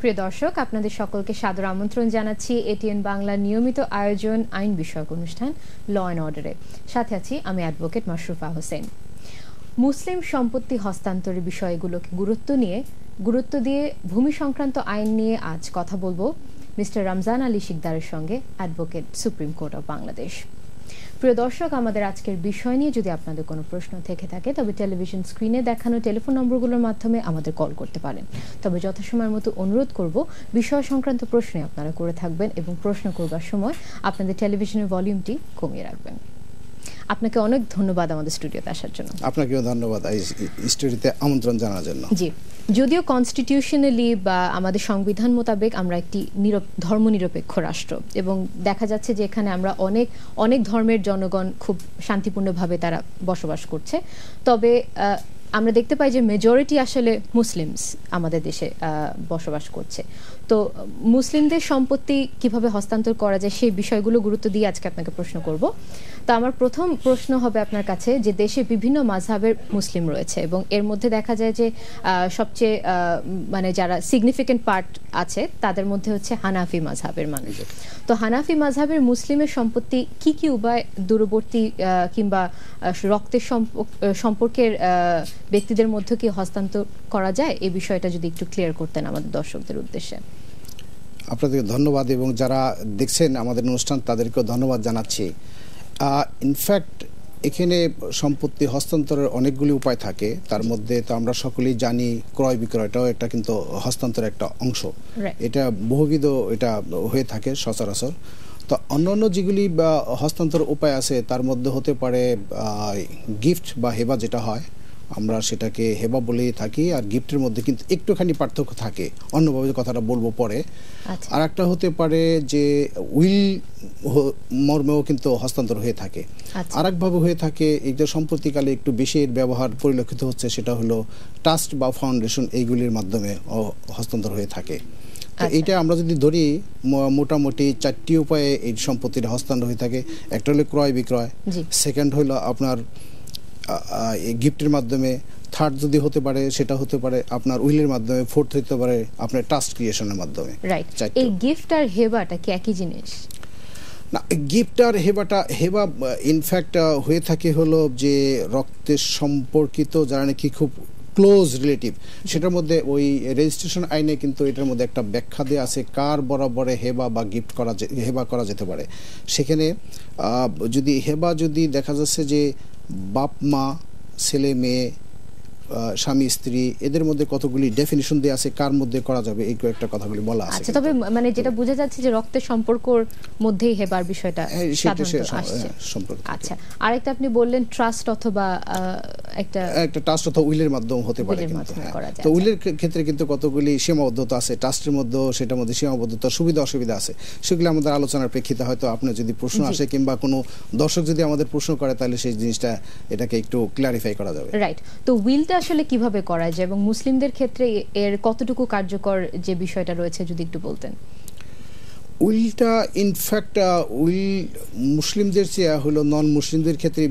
প্রিয় দর্শক, আপনাদের সকলকে সাদর আমন্ত্রণ জানাচ্ছি এটিএন বাংলার নিয়মিত আয়োজন আইন বিষয়ক অনুষ্ঠান ল অ্যান্ড অর্ডারে। সাথে আছি আমি অ্যাডভোকেট মাশরুফা হোসেন। মুসলিম সম্পত্তি হস্তান্তরের বিষয়গুলোকে গুরুত্ব দিয়ে ভূমি সংক্রান্ত আইন নিয়ে আজ কথা বলবো মিস্টার রমজান আলী শিকদারের সঙ্গে, advocate, supreme court of Bangladesh. প্রিয় দর্শক, আমাদের আজকের বিষয় নিয়ে যদি আপনাদের কোনো প্রশ্ন থেকে থাকে তবে টেলিভিশন স্ক্রিনে দেখানো টেলিফোন নম্বরগুলোর মাধ্যমে আমাদের কল করতে পারেন। তবে যথাসময়ের মতো অনুরোধ করব বিষয় সংক্রান্ত প্রশ্নে আপনারা করে থাকবেন এবং প্রশ্ন করবার সময় আপনাদের টেলিভিশনের ভলিউমটি কমিয়ে রাখবেন। আপনাকে অনেক ধন্যবাদ আমাদের স্টুডিওতে আসার জন্য। আপনাকেও ধন্যবাদ স্টুডিওতে আমন্ত্রণ জানার জন্য। জি, যদিও কনস্টিটিউশনালি বা আমাদের সংবিধান মোতাবেক আমরা একটি ধর্মনিরপেক্ষ রাষ্ট্র এবং দেখা যাচ্ছে যে এখানে আমরা অনেক ধর্মের জনগণ খুব শান্তিপূর্ণভাবে তারা বসবাস করছে, তবে আমরা দেখতে পাই যে মেজরিটি আসলে মুসলিমস আমাদের দেশে বসবাস করছে। তো মুসলিমদের সম্পত্তি কিভাবে হস্তান্তর করা যায় সেই বিষয়গুলো গুরুত্ব দিয়ে আজকে আপনাকে প্রশ্ন করব। তো আমার প্রথম প্রশ্ন হবে আপনার কাছে যে দেশে বিভিন্ন মাযহাবের মুসলিম রয়েছে এবং এর মধ্যে দেখা যায় যে সবচেয়ে মানে যারা সিগনিফিকেন্ট পার্ট আছে তাদের মধ্যে হচ্ছে হানাফি মাযহাবের মানুষ। তো হানাফি মাযহাবের মুসলিমের সম্পত্তি কি কি উপায় দূরবর্তী কিংবা রক্তের সম্পর্কের ব্যক্তিদের মধ্যে কি হস্তান্তর করা যায়, এই বিষয়টা যদি একটু ক্লিয়ার করতেন আমাদের দর্শকদের উদ্দেশ্যে। আপনাদেরকে ধন্যবাদ এবং যারা দেখছেন আমাদের অনুষ্ঠান তাদেরকেও ধন্যবাদ জানাচ্ছি। ইনফ্যাক্ট এখানে সম্পত্তি হস্তান্তরের অনেকগুলি উপায় থাকে, তার মধ্যে তো আমরা সকলেই জানি ক্রয় বিক্রয়টাও একটা কিন্তু হস্তান্তরের একটা অংশ, এটা বহুবিধ এটা হয়ে থাকে সচরাচর। তো অন্যান্য যেগুলি হস্তান্তর উপায় আছে তার মধ্যে হতে পারে গিফট বা হেবা, যেটা হয় আমরা সেটাকে হেবা বলেই থাকি, আর গিফটের মধ্যে কিন্তু একটুখানি পার্থক্য থাকে, অন্যভাবে কথাটা বলবো পরে। আর একটা হতে পারে যে উইল মর্মেও কিন্তু হস্তান্তর হয়ে থাকে। আর একভাবে হয়ে থাকে, এইটা সম্প্রতিকালে একটু বেশি এর ব্যবহার পরিলক্ষিত হচ্ছে, সেটা হলো ট্রাস্ট বা ফাউন্ডেশন, এইগুলির মাধ্যমে হস্তান্তর হয়ে থাকে। এইটা আমরা যদি ধরি মোটামুটি 4টি উপায়ে এই সম্পত্তির হস্তান্তর হয়ে থাকে। একটা হলো ক্রয় বিক্রয়, সেকেন্ড হলো আপনার গিফটের মাধ্যমে, থার্ড যদি হতে পারে সেটা হতে পারে আপনার উইলের মাধ্যমে, ফোর্থ হতে পারে আপনার ট্রাস্ট ক্রিয়েশনের মাধ্যমে। রাইট, এই গিফট আর হেবাটা কি একই জিনিস? না, গিফট আর হেবা ইনফ্যাক্ট হয়ে থাকে হলো যে রক্তের সম্পর্কিত যারা নাকি খুব ক্লোজ রিলেটিভ, সেটার মধ্যে ওই রেজিস্ট্রেশন আইনে কিন্তু এটার মধ্যে একটা ব্যাখ্যা দেওয়া আছে কার বরাবরে হেবা বা গিফট হেবা করা যেতে পারে। সেখানে যদি দেখা যাচ্ছে যে বাপ মা, ছেলে মেয়ে, স্বামী স্ত্রী, এদের মধ্যে কতগুলি ডেফিনিশন দেওয়া আছে কার মধ্যে করা যাবে, এই কয়েকটা কথাগুলি বলা আছে। আচ্ছা, তবে মানে যেটা বোঝা যাচ্ছে যে রক্তের সম্পর্কর মধ্যেই হেবার বিষয়টা সাধারণত আসছে। আচ্ছা, আরেকটা আপনি বললেন ট্রাস্ট অথবা একটা ট্রাস্ট অথবা উইলের মাধ্যমে হতে পারে। তো উইলের ক্ষেত্রে কিন্তু কতগুলি সীমাবদ্ধতা আছে, ট্রাস্টের মধ্যে সেটার মধ্যে সীমাবদ্ধতা, সুবিধা অসুবিধা আছে, সেগুলো আমাদের আলোচনার প্রেক্ষিতে হয়তো আপনার যদি প্রশ্ন আসে কিংবা কোনো দর্শক যদি আমাদের প্রশ্ন করে তাহলে সেই জিনিসটা এটাকে একটু ক্লারিফাই করা যাবে। রাইট, তো উইলটা আসলে কিভাবে করা যায় এবং মুসলিমদের ক্ষেত্রে এর কতটুকু কার্যকর যে বিষয়টা রয়েছে যদি একটু বলতেন। উইলটা ইনফ্যাক্ট উইল মুসলিমদের চেয়ে হলো নন মুসলিমদের ক্ষেত্রে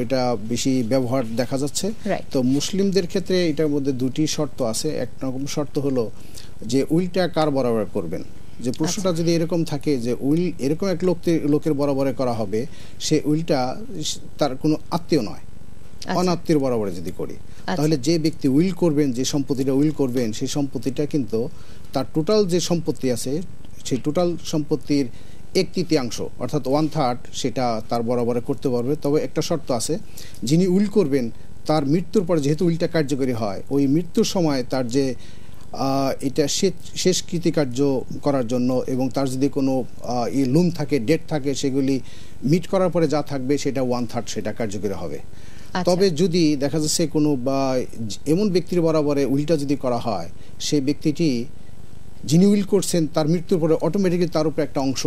এটা বেশি ব্যবহার দেখা যাচ্ছে। তো মুসলিমদের ক্ষেত্রে এটার মধ্যে দুটি শর্ত আছে। এক রকম শর্ত হলো যে উইলটা কার বরাবর করবেন, যে প্রশ্নটা যদি এরকম থাকে যে উইল এরকম এক লোকের বরাবরে করা হবে, সে উইলটা তার কোনো আত্মীয় নয়, অনাত্মীয় বরাবরে যদি করি, তাহলে যে ব্যক্তি উইল করবেন, যে সম্পত্তিটা উইল করবেন, সেই সম্পত্তিটা কিন্তু তার টোটাল যে সম্পত্তি আছে সেই টোটাল সম্পত্তির 1/3 অর্থাৎ 1/3 সেটা তার বরাবরে করতে পারবে। তবে একটা শর্ত আছে, যিনি উইল করবেন তার মৃত্যুর পর যেহেতু উইলটা কার্যকরী হয়, ওই মৃত্যুর সময় তার যে এটা শেষ কৃতিকার্য করার জন্য এবং তার যদি কোনো লোন থাকে, ডেট থাকে, সেগুলি মিট করার পরে যা থাকবে সেটা 1/3 সেটা কার্যকরী হবে। তবে যদি দেখা যাচ্ছে কোনো বা এমন ব্যক্তির বরাবরে উইলটা যদি করা হয়, সেই ব্যক্তিটি যিনি উইল করছেন তার মৃত্যুর পরে অটোমেটিক্যালি তার উপরে একটা অংশ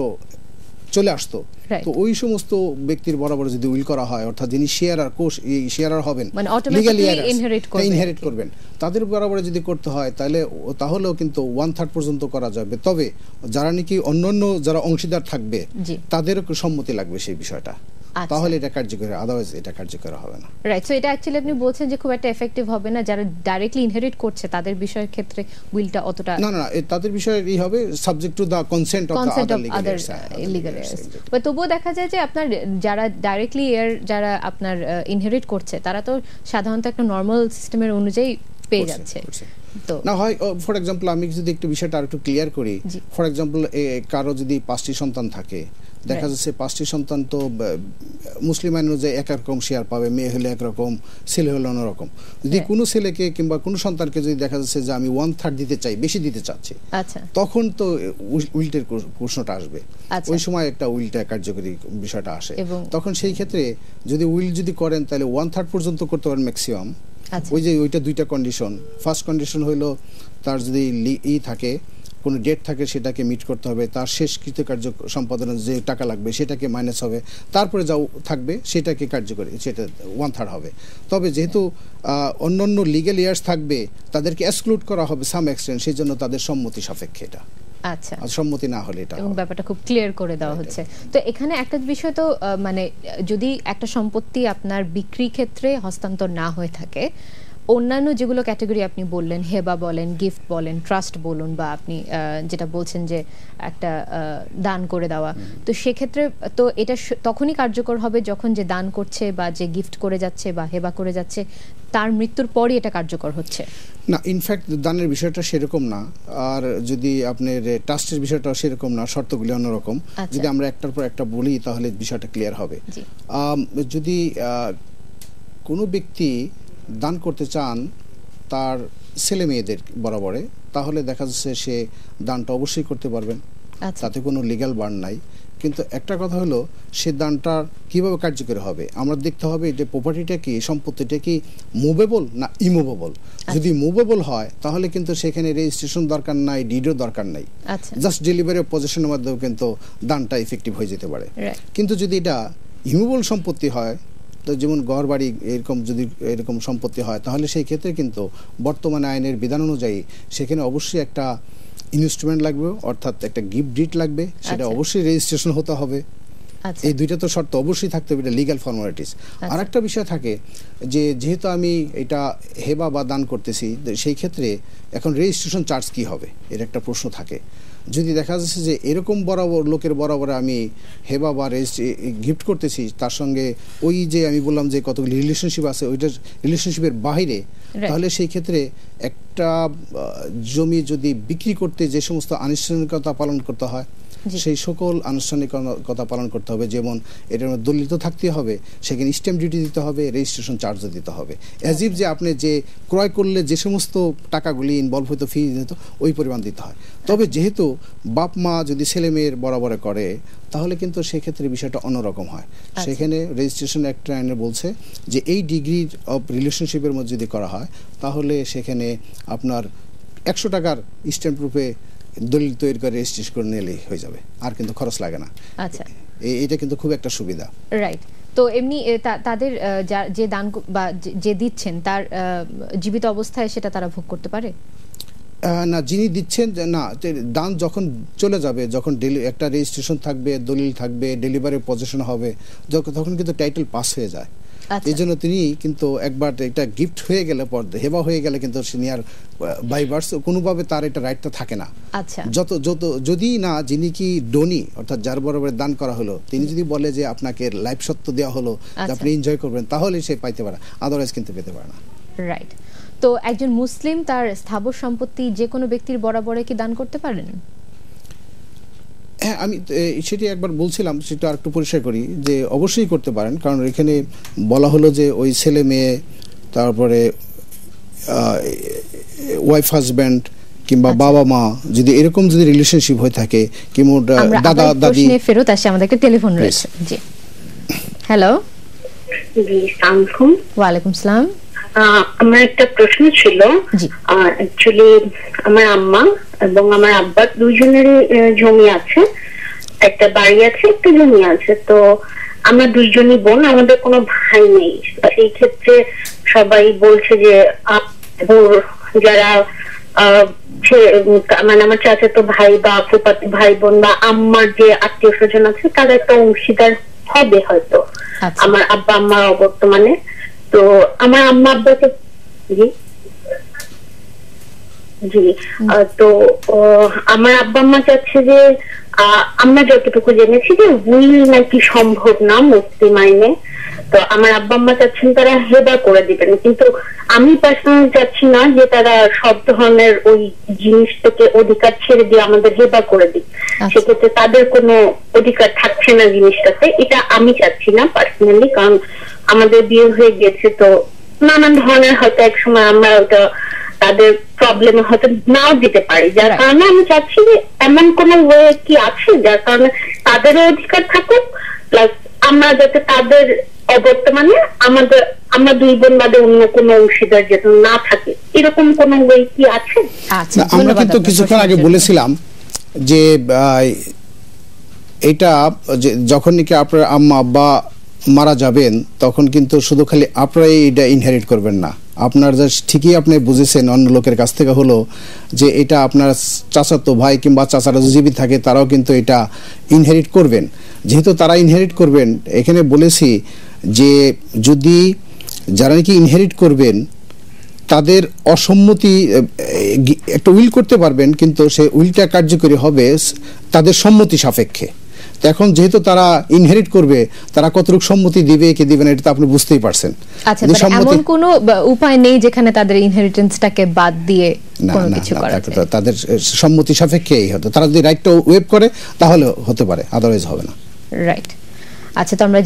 চলে আসতো। তো ওই সমস্ত ব্যক্তির বরাবর যদি উইল করা হয়, অর্থাৎ যিনি শেয়ারার হবেন, লিগ্যালি ইনহেরিট করবেন, তাদের বরাবর যদি করতে হয় তাহলেও কিন্তু 1/3 পর্যন্ত করা যাবে। তবে যারা নাকি অন্যান্য যারা অংশীদার থাকবে তাদেরও সম্মতি লাগবে সেই বিষয়টা। তাহলে এটা কার্যকর, আদারওয়াইজ এটা কার্যকর হবে না। রাইট, সো এটা অ্যাকচুয়ালি আপনি বলছেন যে খুব একটা এফেক্টিভ হবে না, যারা ডাইরেক্টলি ইনহেরিট করছে তাদের বিষয়ের ক্ষেত্রে উইলটা অতটা না তাদের বিষয়ে এই হবে subject to the consent of the other legal heirs. But তবুও দেখা যায় যে আপনার যারা ডাইরেক্টলি যারা আপনার ইনহেরিট করছে তারা তো সাধারণত একটা নরমাল সিস্টেমের অনুযায়ী পেয়ে যাচ্ছে। তো না হয় ফর এক্সাম্পল আমি যদি একটু বিষয়টা আরেকটু ক্লিয়ার করি, ফর এক্সাম্পল কারো যদি 5টি সন্তান থাকে, দেখা যাচ্ছে 5টি সন্তান তো মুসলিম আইন অনুযায়ী একরকম শেয়ার পাবে, মেয়ে হলে একরকম, ছেলে হলে অন্যরকম। যদি কোনো ছেলেকে কিংবা কোনো সন্তানকে যদি দেখা যাচ্ছে যে আমি 1/3 দিতে চাই, বেশি দিতে চাচ্ছি, তখন তো উইলটের প্রশ্নটা আসবে। ওই সময় একটা উইলটা কার্যকরী বিষয়টা আসে। তখন সেই ক্ষেত্রে যদি উইল যদি করেন তাহলে 1/3 পর্যন্ত করতে পারেন ম্যাক্সিমাম। ওইটা 2টা কন্ডিশন। ফার্স্ট কন্ডিশন হলো তার যদি থাকে, কোনো ডেট থাকে, সেটাকে মিট করতে হবে, তার শেষ কৃতকার্য সম্পাদনের যে টাকা লাগবে সেটাকে মাইনাস হবে, তারপরে যা থাকবে সেটাকে কার্যকরী, সেটা 1/3 হবে। তবে যেহেতু অন্যান্য লিগ্যাল ইয়ার্স থাকবে তাদেরকে এক্সক্লুড করা হবে সাম এক্সটেন্ট, সেই জন্য তাদের সম্মতি সাপেক্ষে এটা। আচ্ছা, সম্মতি না হলে এটা, এবং ব্যাপারটা খুব ক্লিয়ার করে দেওয়া হচ্ছে। তো এখানে একটা বিষয় তো মানে যদি একটা সম্পত্তি আপনার বিক্রি ক্ষেত্রে হস্তান্তর না হয়ে থাকে, অন্যান্য যেগুলো ক্যাটাগরি আপনি বললেন, হেবা বলেন, গিফট বলেন, ট্রাস্ট বলুন, বা আপনি যেটা বলছেন যে একটা দান করে দেওয়া, তো সেক্ষেত্রে তো এটা তখনই কার্যকর হবে যখন যে দান করছে বা যে গিফট করে যাচ্ছে বা হেবা করে যাচ্ছে তার মৃত্যুর পরই এটা কার্যকর হচ্ছে। না, ইনফ্যাক্ট দানের বিষয়টা সেরকম না, আর যদি আপনার ট্রাস্টের বিষয়টা সেরকম না, শর্তগুলি অন্যরকম। যদি আমরা একটার পর একটা বলি তাহলে বিষয়টা ক্লিয়ার হবে। যদি কোনো ব্যক্তি দান করতে চান তার ছেলে মেয়েদের বরাবরে, তাহলে দেখা যাচ্ছে সে দানটা অবশ্যই করতে পারবেন, তাতে কোনো লিগ্যাল বার্ন নাই। কিন্তু একটা কথা হলো, সে দানটা কিভাবে কার্যকরী হবে, আমরা দেখতে হবে যে প্রপার্টিটা কি, সম্পত্তিটা কি মুভেবল না ইমুভেবল। যদি মুভেবল হয় তাহলে কিন্তু সেখানে রেজিস্ট্রেশন দরকার নাই, ডিডও দরকার নাই, জাস্ট ডেলিভারি অফ পজিশনের মাধ্যমে কিন্তু দানটা ইফেক্টিভ হয়ে যেতে পারে। কিন্তু যদি এটা ইমুভেবল সম্পত্তি হয়, তো যেমন ঘর বাড়ি এরকম যদি এরকম সম্পত্তি হয়, তাহলে সেই ক্ষেত্রে কিন্তু বর্তমানে আইনের বিধান অনুযায়ী সেখানে অবশ্যই একটা ইনস্ট্রুমেন্ট লাগবে, অর্থাৎ একটা গিফট ডিড লাগবে, সেটা অবশ্যই রেজিস্ট্রেশন হতে হবে। এই দুইটা তো শর্ত অবশ্যই থাকতে হবে, এটা লিগ্যাল ফর্মালিটিস। আর একটা বিষয় থাকে যে যেহেতু আমি এটা হেবা বা দান করতেছি, সেই ক্ষেত্রে এখন রেজিস্ট্রেশন চার্জ কি হবে, এর একটা প্রশ্ন থাকে। যদি দেখা যাচ্ছে যে এরকম বরাবর লোকের বরাবর আমি হেবা বা গিফট করতেছি, তার সঙ্গে ওই যে আমি বললাম যে কতগুলি রিলেশনশিপ আছে, ওইটার রিলেশনশিপের বাইরে, তাহলে সেই ক্ষেত্রে একটা জমি যদি বিক্রি করতে যে সমস্ত আনুষ্ঠানিকতা পালন করতে হয়, সেই সকল আনুষ্ঠানিকতা পালন করতে হবে। যেমন এটার মধ্যে দলিত থাকতে হবে, সেখানে স্ট্যাম্প ডিউটি দিতে হবে, রেজিস্ট্রেশন চার্জও দিতে হবে, অ্যাজ ইফ যে আপনি যে ক্রয় করলে যে সমস্ত টাকাগুলি ইনভলভ হতো, ফি দিত, ওই পরিমাণ দিতে হয়। তবে যেহেতু বাপ মা যদি ছেলে মেয়ের বরাবরে করে, তাহলে কিন্তু সেক্ষেত্রে বিষয়টা অন্যরকম হয়। সেখানে রেজিস্ট্রেশন অ্যাক্ট আইনে বলছে যে এই ডিগ্রি অফ রিলেশনশিপের মধ্যে যদি করা হয়, তাহলে সেখানে আপনার 100 টাকার স্ট্যাম্প রূপে দলিল তৈরি করে রেজিস্ট্রেশন করে নিলেই হয়ে যাবে, আর কিন্তু খরচ লাগে না। আচ্ছা, এটা কিন্তু খুব একটা সুবিধা। রাইট। তো এমনি তাদের যে দান বা যে দিচ্ছেন তার জীবিত অবস্থায় সেটা তারা ভোগ করতে পারে না, যিনি দিচ্ছেন না, দান যখন চলে যাবে, যখন একটা রেজিস্ট্রেশন থাকবে, দলিল থাকবে, ডেলিভারি পজিশন হবে, তখন কিন্তু টাইটেল পাস হয়ে যায়। এই জন্য তিনি কিন্তু একবার এটা গিফট হয়ে গেলে, হেবা হয়ে গেলে কিন্তু সিনিয়র বাইভার্স কোনোভাবে তার এটা রাইটটা থাকে না। যদি না যিনি কি ডোনি, অর্থাৎ যার বরাবর দান করা হলো, তিনি যদি বলে যে আপনাকে লাইফ সত্ত্ব দেওয়া হলো, আপনি এনজয় করবেন, তাহলে সে পাইতে পারে, আদারওয়াইজ কিন্তু পেতে পারে না। রাইট। তো একজন মুসলিম তার স্থাবর সম্পত্তি যে কোনো ব্যক্তির বরাবরে কি দান করতে পারেন? হ্যাঁ, আমি সেটি একবার বলছিলাম, সেটা আরেকটু পরিষ্কার করি যে অবশ্যই করতে পারেন। কারণ এখানে বলা হলো যে ওই ছেলে মেয়ে, তারপরে ওয়াইফ হাজব্যান্ড কিংবা বাবা মা, যদি এরকম যদি রিলেশনশিপ হয়ে থাকে, কিংবা দাদা দাদি। ফেরত আসে, আমাদের একটা টেলিফোন রয়েছে। জি, হ্যালো। জি, আসসালামু আলাইকুম। ওয়ালাইকুম আসসালাম। আমার একটা প্রশ্ন ছিল। অ্যাকচুয়ালি আমার আম্মা এবং আমার আব্বা দুইজনেরই জমি আছে, একটা বাড়ি আছে, একটা জমি আছে। তো আমরা দুইজনই বোন, আমাদের কোনো ভাই নেই। এই ক্ষেত্রে সবাই বলছে যে যারা মানে আমার চাচাতো ভাই বা ফুফাতো ভাই বোন বা আম্মার যে আত্মীয় স্বজন আছে, তারা একটা অংশীদার হবে হয়তো আমার আব্বা আম্মা বর্তমানে। তো আমার আম্মা আব্বাকে জি জি তো আমার আব্বা আম্মা চাচ্ছে যে আমরা যতটুকু জেনেছি যে উইল নাকি সম্ভব না মুসলিম আইনে। তো আমার আব্বা আম্মা চাচ্ছেন তারা হেবা করে দিবেন, কিন্তু আমি পার্সোনালি চাচ্ছি না যে তারা সব ধরনের ওই জিনিস থেকে অধিকার ছেড়ে দিয়ে আমাদের হেবা করে দিক। সেক্ষেত্রে তাদের কোনো অধিকার থাকছে না জিনিসটাতে, এটা আমি চাচ্ছি না পার্সোনালি। কারণ আমাদের বিয়ে হয়ে গেছে, তো নানান ধরনের হয়তো এক সময় আমরা ওটা তাদের প্রবলেম হয়তো নাও দিতে পারি, যার কারণে আমি চাচ্ছি যে এমন কোন ওয়ে কি আছে যার কারণে তাদেরও অধিকার থাকুক, প্লাস আমরা যাতে তাদের অবর্তমানে আমরা দুই বোন বাদে অন্য কোনো অংশীদার যেন না থাকে, এরকম কোন ওয়ে কি আছে? আমরা কিন্তু কিছুক্ষণ আগে বলেছিলাম যে এটা যখন নাকি আপনার আম্মা আব্বা মারা যাবেন তখন কিন্তু শুধু খালি আপনারাই এটা ইনহেরিট করবেন না, আপনার যা ঠিকই আপনি বুঝেছেন অন্য লোকের কাছ থেকে হলো যে এটা আপনার চাচাতো ভাই কিংবা চাচারা জীবিত থাকে তারাও কিন্তু এটা ইনহেরিট করবেন। যেহেতু তারা ইনহেরিট করবেন, এখানে বলেছি যে যদি যারা নাকি ইনহেরিট করবেন তাদের অসম্মতি একটা উইল করতে পারবেন, কিন্তু সেই উইলটা কার্যকরী হবে তাদের সম্মতি সাপেক্ষে। এখন যেহেতু তারা ইনহেরিট করবে, তারা কতটুকু সম্মতি দিবে কি দিবে না এটা তো আপনি বুঝতেই পারছেন। আচ্ছা, এমন কোনো উপায় নেই যেখানে তাদের ইনহেরিটেন্সটাকে বাদ দিয়ে কোনো কিছু করা যায়? তাদের সম্মতি সাপেক্ষেই হতো, তারা যদি রাইটটা ওয়েভ করে তাহলে হতে পারে, আদারওয়াইজ হবে না। রাইট। আচ্ছা, তো আমরা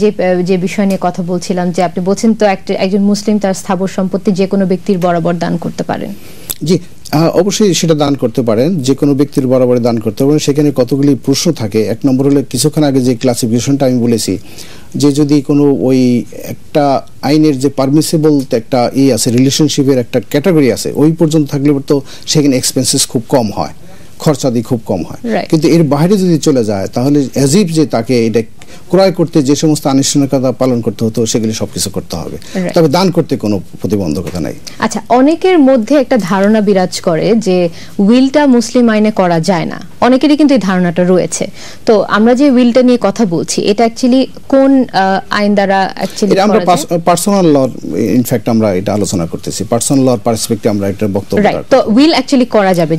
যে বিষয় নিয়ে কথা বলছিলাম যে আপনি বলছেন তো একজন মুসলিম তার স্থাবর সম্পত্তি যে কোনো ব্যক্তির বরাবর দান করতে পারেন। জি অবশ্যই সেটা দান করতে পারেন, যে কোনো ব্যক্তির বরাবর দান করতে পারেন। সেখানে কতগুলি প্রশ্ন থাকে। এক নম্বর হলো কিছুক্ষণ আগে যে ক্লাসিফিকেশনটা আমি বলেছি যে যদি কোনো ওই একটা আইনের যে পারমিসিবল একটা আছে রিলেশনশিপের একটা ক্যাটাগরি আছে ওই পর্যন্ত থাকলে তো সেখানে এক্সপেন্সেস খুব কম হয়, খরচাদি খুব কম হয়। কিন্তু এর বাইরে যদি চলে যায় তাহলে অ্যাজিভ যে তাকে এটা ক্রয় করতে যে সমস্ত আনুষ্ঠানিকতা পালন করতে হতো সেগুলি সবকিছু করতে হবে, তবে দান করতে কোনো প্রতিবন্ধকতা নাই। আচ্ছা, অনেকের মধ্যে একটা ধারণা বিরাজ করে যে উইলটা মুসলিম আইনে করা যায় না, অনেকেরই কিন্তু এই ধারণাটা রয়েছে। তো আমরা যে উইলটা নিয়ে কথা বলছি এটা অ্যাকচুয়ালি কোন আইন দ্বারা অ্যাকচুয়ালি এটা আমরা পার্সোনাল ল ইনফ্যাক্ট আমরা এটা আলোচনা করতেছি, পার্সোনাল লর পার্সপেক্টিভে আমরা এটা বক্তব্য রাখছি। তো উইল অ্যাকচুয়ালি করা যাবে,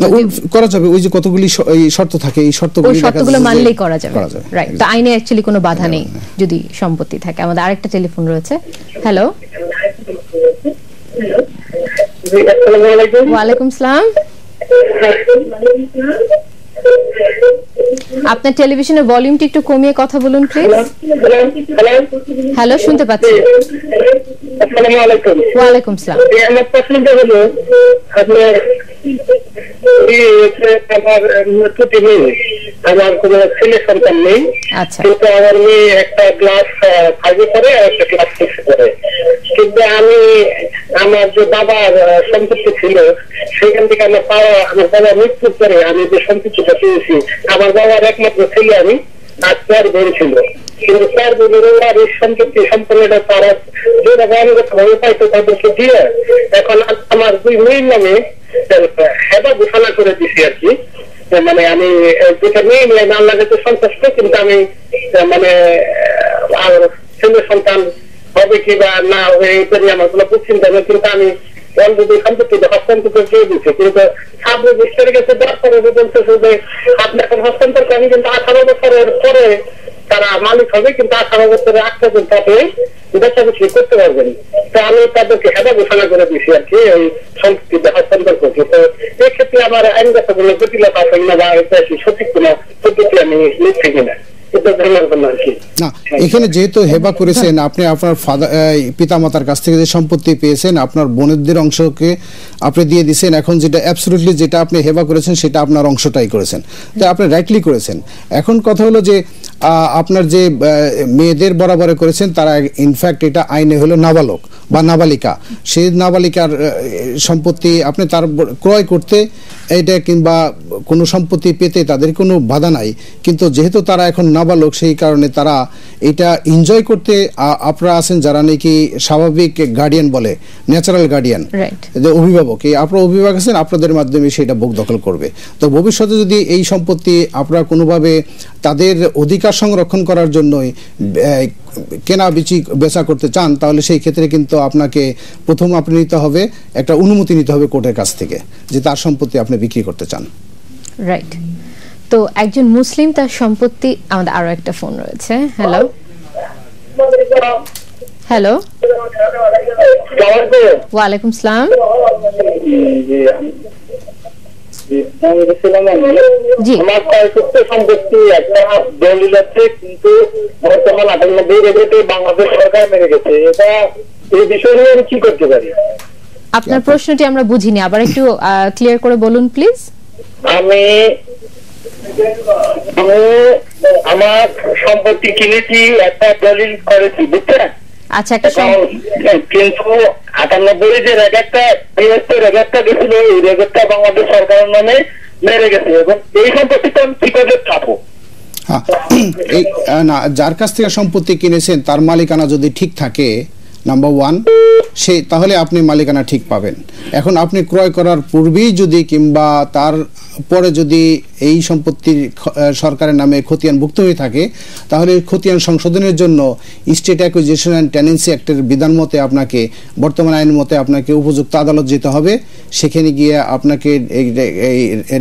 করা যাবে, ওই যে কতগুলি শর্ত থাকে এই শর্তগুলো মানলেই করা যাবে। রাইট, তো আইনে অ্যাকচুয়ালি কোনো বাধা নেই যদি সম্পত্তি থাকে। আমাদের আরেকটা টেলিফোন রয়েছে। হ্যালো, ওয়ালাইকুম আসসালাম। আপনার টেলিভিশনের ভলিউমটি একটু কমিয়ে কথা বলুন প্লিজ। হ্যালো, শুনতে পাচ্ছি। ওয়ালাইকুম আসসালাম। আমার প্রশ্নটা হলো আপনার আমার কোন ছেলে সন্তান নেই, কিন্তু আমার মেয়ে একটা ক্লাস 5 পড়ে আর একটা ক্লাস 6 পড়ে। কিন্তু আমি আমার যে বাবার সম্পত্তি ছিল সেখান থেকে আমার বাবা মৃত্যুর পরে আমি যে সম্পত্তিটা পেয়েছি, আমার বাবার একমাত্র ছেলে আমি, আর 4 বোন ছিল। কিন্তু 4 বোনের এই সম্পত্তি সম্পূর্ণটা তারা যেভাবে আইনগতভাবে পাইতো তাদেরকে দিয়ে এখন আমার 2 মেয়ের নামে হেবা ঘোষণা করে দিছি আর কি। মানে আমি যেটা মেয়ে নিয়ে আল্লাহ কাছে সন্তুষ্ট, কিন্তু আমি মানে ছেলে সন্তান হবে কি বা না হবে এটা নিয়ে আমার কোনো চিন্তা নেই। কিন্তু আমি অলরেডি সম্পত্তি হস্তান্তর দিয়ে দিচ্ছি, কিন্তু সাব রেজিস্ট্রারের কাছে দেওয়ার পরে বলতেছে যে আপনি এখন হস্তান্তর করেন, কিন্তু 18 বছরের পরে তারা মালিক হবে, কিন্তু 18 বছরের আগ পর্যন্ত আপনি বেচাবেচি করতে পারবেন। তো আমি তাদেরকে হেবা ঘোষণা করে দিচ্ছি আর কি, ওই সম্পত্তিতে হস্তান্তর করছি। তো এক্ষেত্রে আমার আইনগত কোনো জটিলতা আছে কিনা বা এটা কি সঠিক কোনো পদ্ধতি আমি নিচ্ছি কিনা না। এখানে যেহেতু হেবা করেছেন আপনি, আপনার পিতামাতার কাছ থেকে যে সম্পত্তি পেয়েছেন আপনার বোনদের অংশকে আপনি দিয়ে দিয়েছেন, এখন যেটা অ্যাবসলিউটলি যেটা আপনি হেবা করেছেন সেটা আপনার অংশটাই করেছেন, তো আপনি রাইটলি করেছেন। এখন কথা হলো যে আপনার যে মেয়েদের বরাবরে করেছেন তারা ইনফ্যাক্ট এটা আইনে হলো নাবালক বা নাবালিকা, সেই নাবালিকার সম্পত্তি আপনি তার ক্রয় করতে এটা কিংবা কোনো সম্পত্তি পেতে তাদের কোনো বাধা নাই, কিন্তু যেহেতু তারা এখন নাবালক সেই কারণে তারা এটা এনজয় করতে, আপনারা আছেন যারা নাকি স্বাভাবিক গার্ডিয়ান বলে, ন্যাচারাল গার্ডিয়ান, অভিভাবক, এই আপনারা অভিভাবক আছেন, আপনাদের মাধ্যমে সেটা ভোগ দখল করবে। তো ভবিষ্যতে যদি এই সম্পত্তি আপনারা কোনোভাবে তাদের অধিকার সংরক্ষণ করার জন্যই কেনা বেচা করতে চান, তাহলে সেই ক্ষেত্রে কিন্তু আপনাকে প্রথম আপনি নিতে হবে একটা অনুমতি নিতে হবে কোর্টের কাছ থেকে যে তার সম্পত্তি আপনি বিক্রি করতে চান। রাইট। তো একজন মুসলিম তার সম্পত্তি, আমাদের আরো একটা ফোন রয়েছে। হ্যালো হ্যালো, ওয়ালাইকুম সালাম। জি, আমার সম্পত্তি একটা দলিল আছে, কিন্তু বর্তমান 98 রেগেটে বাংলাদেশ সরকার মেরে গেছে। এটা এই বিষয়ে আমি কি করতে পারি? আপনার প্রশ্নটি আমরা বুঝিনি, আবার একটু ক্লিয়ার করে বলুন প্লিজ। আমি আমার সম্পত্তি কিনেছি, একটা দলিল করেছি, বুঝছেন? আচ্ছা, একটা কিন্তু 98 যে রেগেটটা গেছিল, এই রেগেটটা বাংলাদেশ সরকারের নামে মেরে গেছে, এবং এই সম্পত্তিটা আমি কি করে পাবো? না, যার কাছ থেকে সম্পত্তি কিনেছেন তার মালিকানা যদি ঠিক থাকে, নাম্বার 1, তাহলে আপনি মালিকানা ঠিক পাবেন। এখন আপনি ক্রয় করার পূর্বেই যদি কিংবা তার পরে যদি এই সম্পত্তির সরকারের নামে খতিয়ানভুক্ত হয়ে থাকে, তাহলে খতিয়ান সংশোধনের জন্য স্টেট অ্যাকুইজিশন অ্যান্ড টেনেন্সি অ্যাক্টের বিধান মতে আপনাকে, বর্তমান আইন মতে আপনাকে উপযুক্ত আদালত যেতে হবে। সেখানে গিয়ে আপনাকে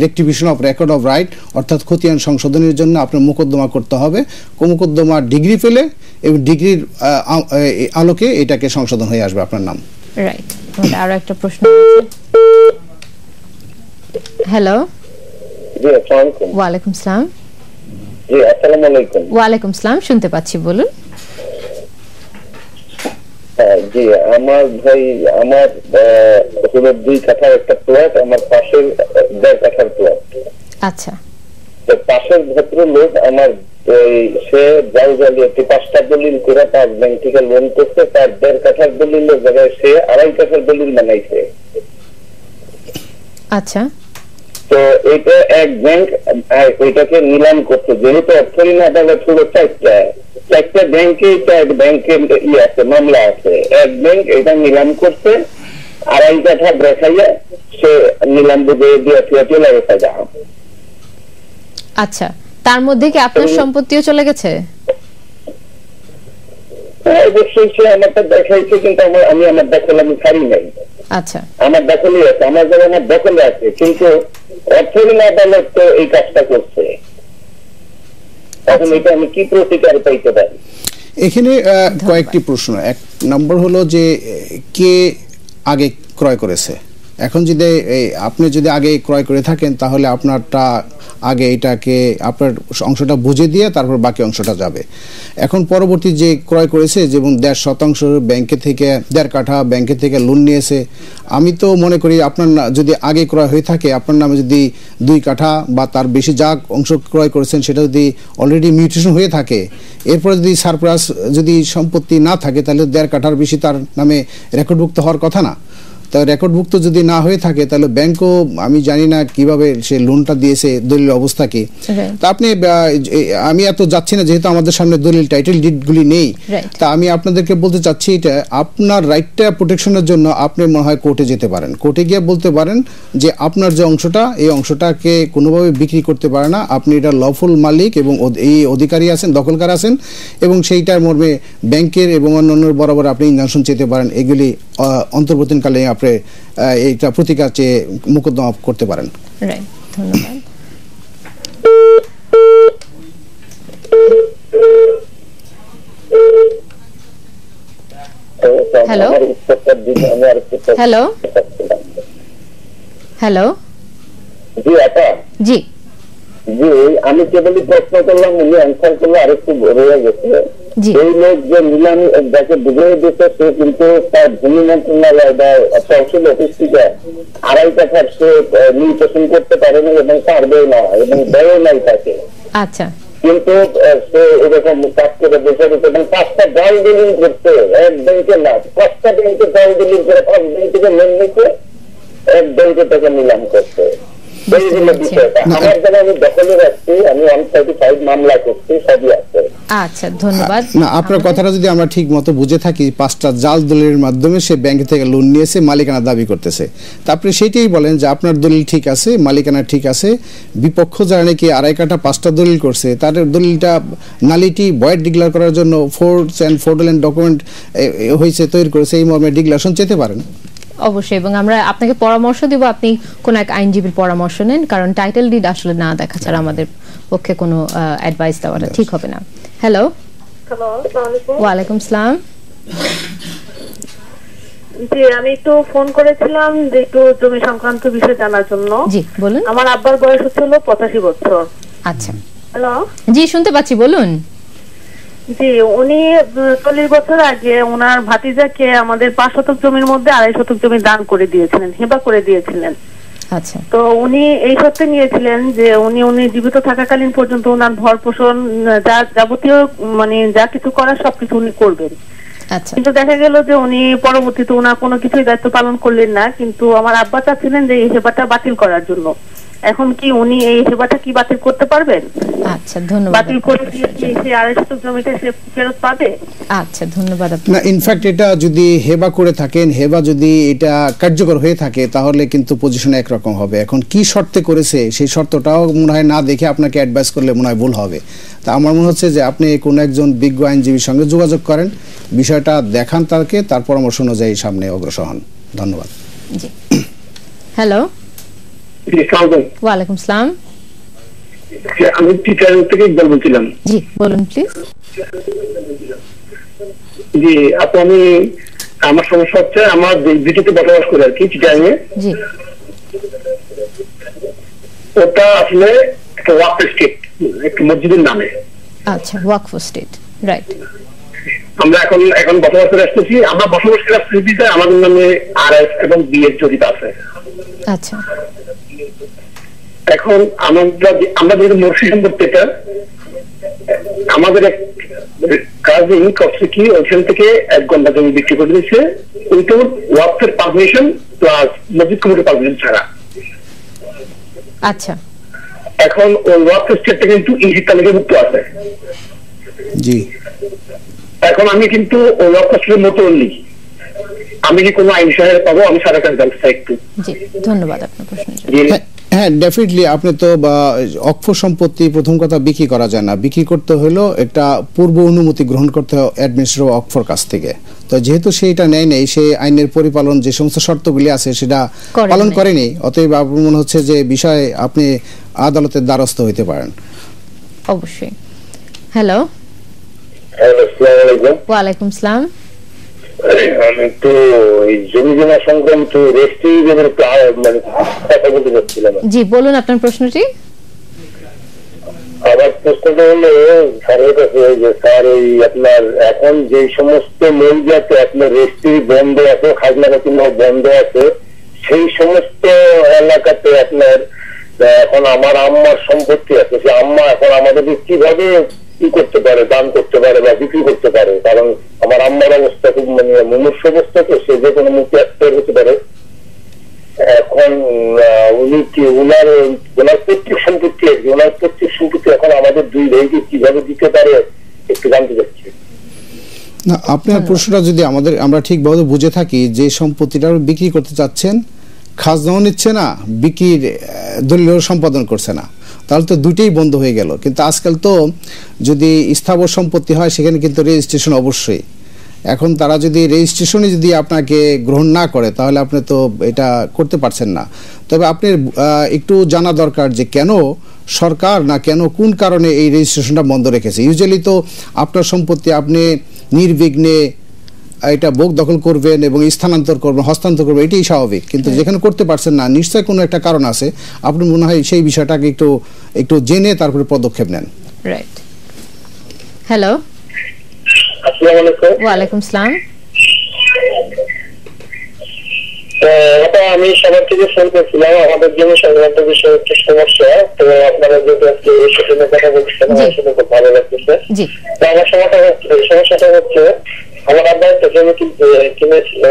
rectification of record of right অর্থাৎ খতিয়ান সংশোধনের জন্য আপনার মোকদ্দমা করতে হবে। মোকদ্দমা ডিগ্রি পেলে এবং ডিগ্রির আলোকে এটাকে সংশোধন হয়ে আসবে আপনার নাম। রাইট। আরো একটা প্রশ্ন আছে। হ্যালো। জি, আসসালামু আলাইকুম। ওয়ালাইকুম সালাম। জি, আসসালামু আলাইকুম। ওয়ালাইকুম সালাম, শুনতে পাচ্ছি, বলুন। জি, আমার ভাই, আমার 2 কাঠার একটা প্লট, আমার পাশের 1.5 কাঠার প্লট। আচ্ছা। তো পাশের ভদ্রলোক আমার সে জালজালি 5টা দলিল করে 5 ব্যাংক থেকে লোন করতে, তার 1.5 কাঠার দলিলের জায়গায় সে 2.5 কাঠার দলিল বানাইছে। আচ্ছা। তো এটা এক ব্যাংক ওইটাকে নিলাম করতে, যেহেতু অর্থঋণ আদালত হলো 4টা ব্যাংকে, 4 ব্যাংকের আছে, মামলা আছে। এক ব্যাংক এটা নিলাম করতে, 2.5 কাঠা দেখাইয়া সে নিলাম বুঝে দিয়ে চলে গেছে। আচ্ছা, তার মধ্যে কি আপনার সম্পত্তিও চলে গেছে? অবশ্যই সে আমারটা দেখাইছে, কিন্তু আমি আমার দখল আমি ছাড়ি নাই। আচ্ছা, আমার দখলে আছে, আমার জায়গা আমার দখলে আছে, কিন্তু অর্থঋণ আদালত তো এই কাজটা করছে। এখন এটা আমি কি প্রতিকার পাইতে পারি? এখানে কয়েকটি প্রশ্ন। 1 নম্বর হলো যে কে আগে ক্রয় করেছে। এখন যদি আপনি যদি আগে ক্রয় করে থাকেন, তাহলে আপনারটা আগে এটাকে আপনার অংশটা বুঝে দিয়ে তারপর বাকি অংশটা যাবে। এখন পরবর্তী যে ক্রয় করেছে, যেমন 1.5% ব্যাংকে থেকে 1.5 কাঠা ব্যাংকে থেকে লোন নিয়েছে, আমি তো মনে করি আপনার যদি আগে ক্রয় হয়ে থাকে, আপনার নামে যদি 2 কাঠা বা তার বেশি যা অংশ ক্রয় করেছেন সেটা যদি অলরেডি মিউটেশন হয়ে থাকে, এরপরে যদি সারপ্লাস যদি সম্পত্তি না থাকে, তাহলে 1.5 কাঠার বেশি তার নামে রেকর্ডভুক্ত হওয়ার কথা না। তা রেকর্ডভুক্ত যদি না হয়ে থাকে, তাহলে ব্যাংকও আমি জানি না কিভাবে সে লোনটা দিয়েছে, দলিল অবস্থা কি। তা আপনি, আমি এত যাচ্ছি না, যেহেতু আমাদের সামনে দলিল টাইটেল ডিডগুলি নেই, তা আমি আপনাদেরকে বলতে চাচ্ছি, এটা আপনার রাইটটা প্রোটেকশনের জন্য আপনি মনে হয় কোর্টে যেতে পারেন। কোর্টে গিয়ে বলতে পারেন যে আপনার যে অংশটা, এই অংশটাকে কোনোভাবে বিক্রি করতে পারে না, আপনি এটা লফুল মালিক এবং এই অধিকারী আছেন, দখলকার আছেন, এবং সেইটার মর্মে ব্যাংকের এবং অন্যান্য বরাবর আপনি ইনজাংশন চেতে পারেন। এগুলি অন্তর্বর্তীকালে আপনি এইটা প্রতিকার চেয়ে মোকদ্দমা করতে পারেন। ধন্যবাদ। Hello hello hello. জি আপা। জি জি, আমি কেবলই প্রশ্ন করলাম, উনি অ্যান্সার করলে আরেকটু রয়ে গেছে। এই লোক যে নিলাম যাকে বুঝিয়ে দিতে, সে কিন্তু তার ভূমি মন্ত্রণালয় বা তহসিল অফিস থেকে 2.5 কাঠার সে নির্বাচন করতে পারে না, এবং পারবেও না, এবং ব্যয় নাই তাকে। আচ্ছা। কিন্তু সে এরকম কাজ করে বসে রয়েছে, এবং 5টা জাল দলিল করছে, এক ব্যাংকে না, 5টা ব্যাংকে জাল দলিল করে 5 ব্যাংক থেকে লোন নিচ্ছে, এক ব্যাংকে তাকে নিলাম করছে। আমার জানা আমি দখলে রাখছি, আমি 135 মামলা করছি, সবই আছে। আচ্ছা, ধন্যবাদ। না, আপনার কথাটা যদি আমরা ঠিক মতো বুঝে থাকি, 5টা জাল দলিলের মাধ্যমে সে ব্যাংক থেকে লোন নিয়েছে, মালিকানা দাবি করতেছে। তারপরে সেইটাই বলেন যে আপনার দলিল ঠিক আছে, মালিকানা ঠিক আছে, বিপক্ষ যারা নাকি আড়াই কাঠা 5টা দলিল করছে তাদের দলিলটা নালিটি ভয়েড ডিক্লেয়ার করার জন্য ফোর্স এন্ড ফ্রডুলেন্ট ডকুমেন্ট হয়েছে, তৈরি করেছে, এই মর্মে ডিক্লারেশন চেতে পারেন। অবশ্যই, এবং আমরা আপনাকে পরামর্শ দেব আপনি কোন এক আইনজীবীর পরামর্শ নেন, কারণ টাইটেল ডিড আসলে না দেখা ছাড়া আমাদের পক্ষে কোনো অ্যাডভাইস দেওয়াটা ঠিক হবে না। হ্যালো। ওয়ালাইকুম আসসালাম। জি, আমি একটু ফোন করেছিলাম যে একটু জমি সংক্রান্ত বিষয় জানার জন্য। জি বলুন। আমার আব্বার বয়স হচ্ছে 85 বছর। আচ্ছা। হ্যালো। জি শুনতে পাচ্ছি, বলুন। জি, উনি 40 বছর আগে ওনার ভাতিজাকে আমাদের 5 শতক জমির মধ্যে 2.5 শতক জমি দান করে দিয়েছিলেন, হেবা করে দিয়েছিলেন। আচ্ছা। তো উনি এই সত্যি নিয়েছিলেন যে উনি জীবিত থাকাকালীন পর্যন্ত ওনার ভরণ পোষণ যা যাবতীয় মানে যা কিছু করার সবকিছু উনি করবেন। আচ্ছা। কিন্তু দেখা গেল যে উনি পরবর্তীতে ওনার কোনো কিছুই দায়িত্ব পালন করলেন না, কিন্তু আমার আব্বা চাচ্ছিলেন যে এই হেবাটা বাতিল করার জন্য। এখন কি উনি এই হেবাটা কি বাতিল করতে পারবেন? আচ্ছা, ধন্যবাদ। বাতিল করে দিয়ে কি সেই 2.5 শতক জমিটা সে ফেরত পাবে? আচ্ছা, ধন্যবাদ। না, ইনফ্যাক্ট এটা যদি হেবা করে থাকেন, হেবা যদি এটা কার্যকর হয়ে থাকে তাহলে কিন্তু পজিশন একরকম হবে। এখন কি শর্তে করেছে সেই শর্তটাও মনে হয় না দেখে আপনাকে অ্যাডভাইস করলে মনে হয় ভুল হবে। তা আমার মনে হচ্ছে যে আপনি কোনো একজন বিজ্ঞ আইনজীবীর সঙ্গে যোগাযোগ করেন, বিষয়টা দেখান তাকে, তার পরামর্শ অনুযায়ী সামনে অগ্রসর হন। ধন্যবাদ। জি। হ্যালো। ওয়ালাইকুম আসসালাম। আমি টিচার থেকে ইকবাল বলছিলাম। জি বলুন প্লিজ। জি আপু, আমি আমার সমস্যা হচ্ছে আমার ভিটিতে বসবাস করে আর কি চিটাগাংয়ে। জি। ওটা আসলে একটা ওয়াকফ স্টেট, একটা মসজিদের নামে। আচ্ছা, ওয়াকফ স্টেট, রাইট। আমরা এখন বসবাস করে আসতেছি, আমরা বসবাস করে আসতেছি আমাদের নামে আরএস এবং বিএস জড়িত আছে। আচ্ছা। এখন আমরা যেহেতু মর্সি সম্পত্তিটা আমাদের এক কাজিন করছে কি ওইখান থেকে 1 ঘন্টা জমি বিক্রি করে দিচ্ছে, উইথাউট ওয়াকফের পারমিশন প্লাস মসজিদ কমিটির পারমিশন ছাড়া। আচ্ছা। এখন ওই ওয়াকফ স্টেটটা কিন্তু ইজি তালিকাভুক্ত আছে। জি। এখন আমি কিন্তু ওই ওয়াকফ স্টেটের মতো নেই, আমি কি কোনো আইন সহায়তা পাবো? আমি সারা কাজ জানতে চাই একটু। জি, ধন্যবাদ আপনার প্রশ্নের জন্য। হ্যাঁ, ডেফিনেটলি আপনি তো অক্ষ সম্পত্তি প্রথম কথা বিক্রি করা যায় না, বিক্রি করতে হলেও একটা পূর্ব অনুমতি গ্রহণ করতে হয় অ্যাডমিনিস্ট্রেটর অক্ষর কাছ থেকে। তো যেহেতু সেইটা নেয় নেই, সেই আইনের পরিপালন যে সমস্ত শর্তগুলি আছে সেটা পালন করেনি, অতএব আপনার মনে হচ্ছে যে বিষয়ে আপনি আদালতের দ্বারস্থ হইতে পারেন। অবশ্যই। হ্যালো। ওয়ালাইকুম আসসালাম। আমি তো এই জমি জমা সংক্রান্ত রেজিস্ট্রি মানে কথা বলতে চাচ্ছিলাম। জি বলুন আপনার প্রশ্নটি। আমার প্রশ্নটা হলো স্যারের কাছে যে স্যার এই আপনার এখন যে সমস্ত মৌজাতে আপনার রেজিস্ট্রি বন্ধ আছে, খাজনা কিংবা বন্ধ আছে, সেই সমস্ত এলাকাতে আপনার এখন আমার আম্মার সম্পত্তি আছে, সে আম্মা এখন আমাদের কিভাবে কি করতে পারে, দান করতে পারে বা বিক্রি করতে পারে? কারণ আমার আম্মার অবস্থা খুব মানে মুমূর্ষু অবস্থা, তো সে যে কোনো মুক্তি হতে পারে। এখন উনি কি ওনার প্রত্যেক সম্পত্তি আছে, ওনার প্রত্যেক সম্পত্তি এখন আমাদের 2 ভাইকে কিভাবে দিতে পারে একটু জানতে চাচ্ছি। না, আপনার প্রশ্নটা যদি আমরা ঠিকভাবে বুঝে থাকি, যে সম্পত্তিটা বিক্রি করতে চাচ্ছেন, খাজনাও নিচ্ছে না, বিক্রির দলিল সম্পাদন করছে না, তাহলে তো দুটেই বন্ধ হয়ে গেল। কিন্তু আজকাল তো যদি স্থাবর সম্পত্তি হয় সেখানে কিন্তু রেজিস্ট্রেশন অবশ্যই। এখন তারা যদি রেজিস্ট্রেশনে যদি আপনাকে গ্রহণ না করে তাহলে আপনি তো এটা করতে পারছেন না। তবে আপনার একটু জানা দরকার যে কেন সরকার না কেন কোন কারণে এই রেজিস্ট্রেশনটা বন্ধ রেখেছে। ইউজুয়ালি তো আপনার সম্পত্তি আপনি নির্বিঘ্নে এটা ভোগ দখল করবেন এবং স্থানান্তর করবেন, হস্তান্তর করবেন, এটাই স্বাভাবিক। কিন্তু যেখানে করতে পারছেন না, নিশ্চয়ই কোনো একটা কারণ আছে। আপনি মনে হয় সেই বিষয়টাকে একটু জেনে তারপরে পদক্ষেপ নেন। রাইট। হ্যালো। আসসালামু আলাইকুম। ওয়ালাইকুম আসসালাম। আমি সবার থেকে ফোন করছিলাম, আমাদের জন্য সংক্রান্ত বিষয়ে একটু সমস্যা, তো আপনারা যেহেতু আজকে এই সেশনে কথা বলছেন আমার শুনে খুব ভালো লাগতেছে। তো আমার সমস্যাটা হচ্ছে আমার আব্বা একটা জমি কিনেছিল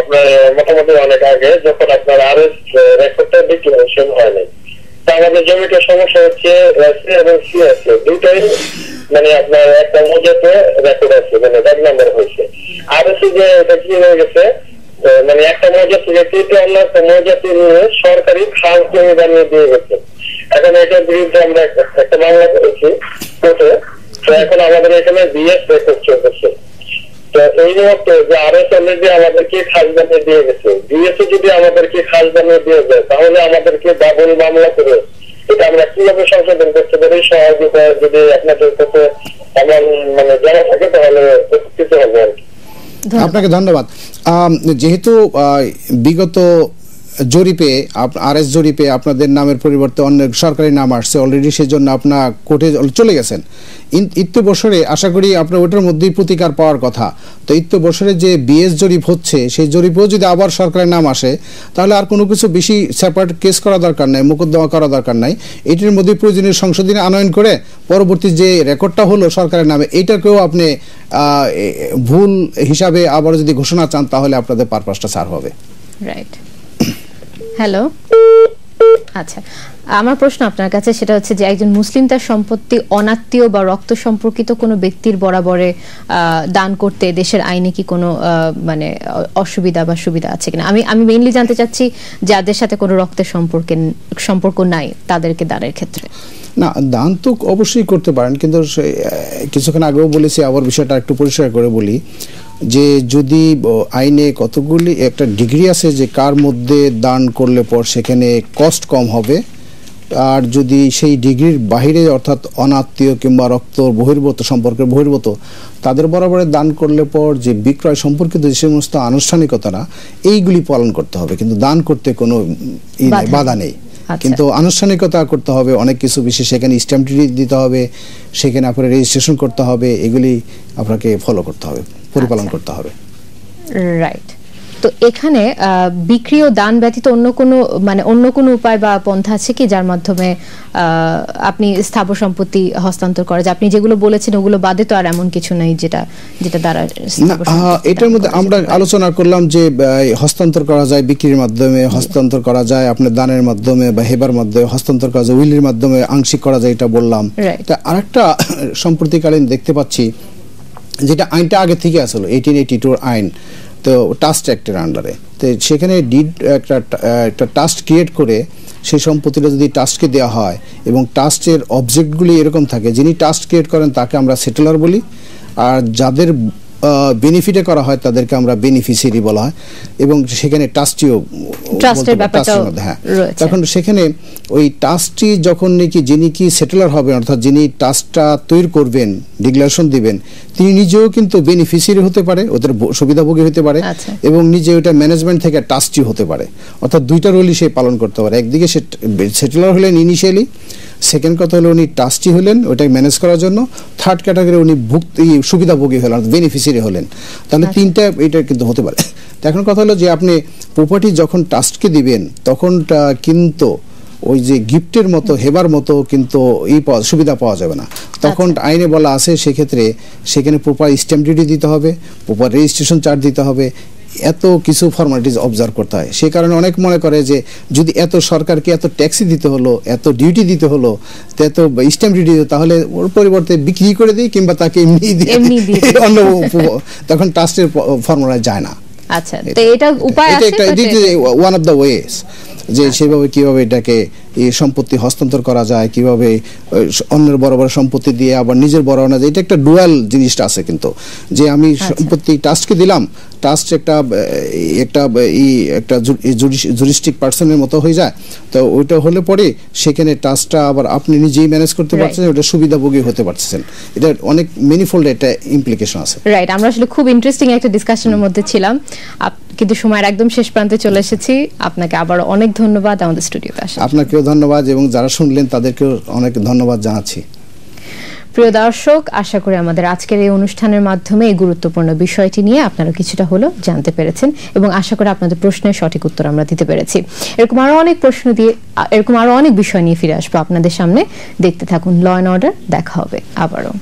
আপনার মোটামুটি অনেক আগে, যখন আপনার আরএস রেকর্ডটা ডিক্লারেশন হয় নাই। সরকারি খাস জমি বানিয়ে দিয়ে গেছে। এখন এটার বিরুদ্ধে আমরা একটা মামলা করেছি কোর্টে। তো এখন আমাদের এখানে বিএস রেকর্ড চলতেছে। তো এই মুহূর্তে যে আরো অলরেডি আমাদেরকে খাস বানিয়ে দিয়ে গেছে, বিএসএ যদি আমাদেরকে খাস বানিয়ে দিয়ে যায় তাহলে আমাদেরকে ডাবল মামলা করে এটা আমরা কিভাবে সংশোধন করতে পারি, সহযোগিতা যদি আপনাদের কাছে আমার মানে জানা থাকে তাহলে উপকৃত হবো আর কি। আপনাকে ধন্যবাদ। যেহেতু বিগত জরিপে আরএস জরিপে আপনাদের নামের পরিবর্তে অন্য সরকারি নাম আসছে অলরেডি, সেজন্য আপনার কোর্টে চলে গেছেন। ইত্যু বছরে আশা করি আপনার ওটার মধ্যেই প্রতিকার পাওয়ার কথা। তো ইত্যু বছরে যে বিএস জরিপ হচ্ছে সেই জরিপেও যদি আবার সরকারের নাম আসে তাহলে আর কোনো কিছু বেশি সেপারেট কেস করা দরকার নাই, মোকদ্দমা করা দরকার নাই। এটির মধ্যে প্রয়োজনীয় সংশোধনী আনয়ন করে পরবর্তী যে রেকর্ডটা হলো সরকারের নামে এইটাকেও আপনি ভুল হিসাবে আবার যদি ঘোষণা চান তাহলে আপনাদের পারপাসটা ছাড় হবে। রাইট। হ্যালো, আচ্ছা, আমার প্রশ্ন আপনার কাছে সেটা হচ্ছে যে একজন মুসলিম তার সম্পত্তি অনাত্মীয় বা রক্ত সম্পর্কিত কোনো ব্যক্তির বরাবরে দান করতে দেশের আইনে কি কোনো মানে অসুবিধা বা সুবিধা আছে কিনা? আমি মেইনলি জানতে চাচ্ছি যাদের সাথে কোনো রক্তের সম্পর্ক নাই তাদেরকে দানের ক্ষেত্রে। না, দান তো অবশ্যই করতে পারেন, কিন্তু কিছুক্ষণ আগেও বলেছি, আবার বিষয়টা একটু পরিষ্কার করে বলি যে যদি আইনে কতগুলি একটা ডিগ্রি আছে যে কার মধ্যে দান করলে পর সেখানে কস্ট কম হবে, আর যদি সেই ডিগ্রির বাহিরে অর্থাৎ অনাত্মীয় কিংবা রক্ত বহির্ভূত সম্পর্কের বহির্ভূত তাদের বরাবরে দান করলে পর যে বিক্রয় সম্পর্কিত যে সমস্ত আনুষ্ঠানিকতারা এইগুলি পালন করতে হবে, কিন্তু দান করতে কোনো বাধা নেই। কিন্তু আনুষ্ঠানিকতা করতে হবে অনেক কিছু, বিশেষ সেখানে স্ট্যাম্প ডিউটি দিতে হবে, সেখানে আপনার রেজিস্ট্রেশন করতে হবে, এগুলি আপনাকে ফলো করতে হবে, পরিপালন করতে হবে। রাইট। তো এখানে বিক্রি ও দান ব্যতীত অন্য কোনো উপায় বা পন্থা আছে কি যার মাধ্যমে আপনি স্থাবর সম্পত্তি হস্তান্তর করা যায়? আপনি যেগুলো বলেছেন ওগুলো বাদে তো আর এমন কিছু নাই যেটা দ্বারা এটার মধ্যে আমরা আলোচনা করলাম যে হস্তান্তর করা যায়, বিক্রির মাধ্যমে হস্তান্তর করা যায়, আপনার দানের মাধ্যমে বা হেবার মাধ্যমে হস্তান্তর করা যায়, উইলের মাধ্যমে আংশিক করা যায়, এটা বললাম। আরেকটা সম্প্রতিকালীন দেখতে পাচ্ছি যেটা আইনটা আগে থেকে আসলো 1882 আইন, তো ট্রাস্ট অ্যাক্টের আন্ডারে, তো সেখানে ডিড একটা ট্রাস্ট ক্রিয়েট করে সেই সম্পত্তিটা যদি ট্রাস্টকে দেওয়া হয় এবং ট্রাস্টের অবজেক্টগুলি এরকম থাকে, যিনি ট্রাস্ট ক্রিয়েট করেন তাকে আমরা সেটেলার বলি, আর যাদের বেনিফিটে করা হয় তাদেরকে আমরা বেনিফিশিয়ারি বলা হয়, এবং সেখানে ট্রাস্টিও তখন সেখানে ওই ট্রাস্টি যখন নাকি যিনি কি সেটেলার হবেন অর্থাৎ যিনি ট্রাস্টটা তৈরি করবেন, ডিক্লারেশন দিবেন, তিনি নিজেও কিন্তু বেনিফিশিয়ারি হতে পারে, ওদের সুবিধাভোগী হতে পারে, এবং নিজে ওইটা ম্যানেজমেন্ট থেকে ট্রাস্টি হতে পারে, অর্থাৎ দুইটা রোলই সে পালন করতে পারে। একদিকে সে সেটেলার হলেন ইনিশিয়ালি, সেকেন্ড কথা হলো উনি ট্রাস্টি হলেন ওইটাকে ম্যানেজ করার জন্য, থার্ড ক্যাটাগরি উনি সুবিধাভোগী হলেন, বেনিফিশিয়ারি হলেন, তাহলে তিনটা এটা কিন্তু হতে পারে। এখন কথা হলো যে আপনি প্রপার্টি যখন ট্রাস্টকে দিবেন তখন কিন্তু ওই যে গিফটের মতো হেবার মতো কিন্তু সুবিধা পাওয়া যাবে না, তখন আইনে বলা আছে সেক্ষেত্রে সেখানে প্রপার স্ট্যাম্প ডিউটি দিতে হবে, প্রপার রেজিস্ট্রেশন চার্জ দিতে হবে, এত কিছু ফর্মালিটিস অবজার্ভ করতে হয়। সেই কারণে অনেক মনে করে যে যদি এত সরকারকে এত ট্যাক্সি দিতে হলো, এত ডিউটি দিতে হলো, এত স্ট্যাম্প ডিউটি দিতে, তাহলে ওর পরিবর্তে বিক্রি করে দিই কিংবা তাকে এমনি দিয়ে অন্য, তখন ট্রাস্টের ফর্মুলায় যায় না। আচ্ছা, তো এটা উপায় আছে, এটা ওয়ান অফ দ্য ওয়েস যে সেভাবে কিভাবে এটাকে সম্পত্তি হস্তান্তর করা যায়, কিভাবে অন্যের বড় বড় সম্পত্তি দিয়ে আবার নিজের বড় না যায়, এটা একটা ডুয়াল জিনিসটা আছে কিন্তু, যে আমি সম্পত্তি ট্রাস্টকে দিলাম, ট্রাস্ট একটা জুরিস্টিক পার্সনের মতো হয়ে যায়, তো ওইটা হলে পরে সেখানে ট্রাস্টটা আবার আপনি নিজেই ম্যানেজ করতে পারছেন, ওটা সুবিধাভোগী হতে পারছেন, এটা অনেক মেনিফোল্ড একটা ইমপ্লিকেশন আছে। রাইট, আমরা আসলে খুব ইন্টারেস্টিং একটা ডিসকাশনের মধ্যে ছিলাম, কিন্তু সময়ের একদম শেষ প্রান্তে চলে এসেছি। আপনাকে আবার অনেক ধন্যবাদ আমাদের স্টুডিওতে আসার। আপনাকেও ধন্যবাদ, এবং যারা শুনলেন তাদেরকেও অনেক ধন্যবাদ জানাচ্ছি। প্রিয় দর্শক, আশা করি আমাদের আজকের এই অনুষ্ঠানের মাধ্যমে এই গুরুত্বপূর্ণ বিষয়টি নিয়ে আপনারা কিছুটা হলেও জানতে পেরেছেন, এবং আশা করি আপনাদের প্রশ্নের সঠিক উত্তর আমরা দিতে পেরেছি। এরকম আরো অনেক বিষয় নিয়ে ফিরে আসবো আপনাদের সামনে। দেখতে থাকুন ল অ্যান্ড অর্ডার, দেখা হবে আবারও।